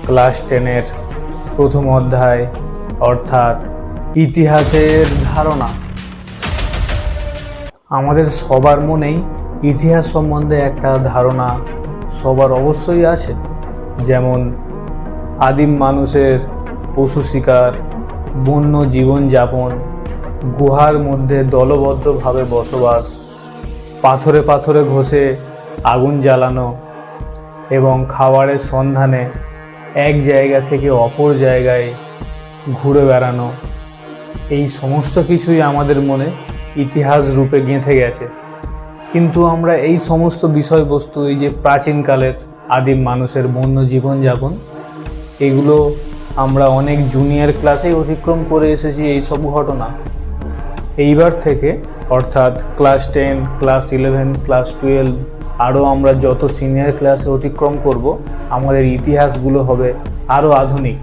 Class 10-এর প্রথম অধ্যায় অর্থাৎ ইতিহাসের ধারণা। আমাদের সবার মনেই ইতিহাস সম্বন্ধে একটা ধারণা সবার অবশ্যই আছে, যেমন আদিম মানুষের পশু শিকার, বন্য জীবনযাপন, গুহার মধ্যে দলবদ্ধভাবে বসবাস, পাথরে পাথরে ঘষে আগুন জ্বালানো এবং খাবারের সন্ধানে এক জায়গা থেকে অপর জায়গায় ঘুরে বেড়ানো, এই সমস্ত কিছুই আমাদের মনে ইতিহাস রূপে গেঁথে গেছে। কিন্তু আমরা এই সমস্ত বিষয়বস্তু, এই যে প্রাচীনকালের আদিম মানুষের বন্য জীবনযাপন, এগুলো আমরা অনেক জুনিয়র ক্লাসেই অতিক্রম করে এসেছি এই সব ঘটনা। এইবার থেকে অর্থাৎ ক্লাস 10, ক্লাস 11, ক্লাস 12 আরও আমরা যত সিনিয়র ক্লাসে অতিক্রম করব, আমাদের ইতিহাসগুলো হবে আরও আধুনিক।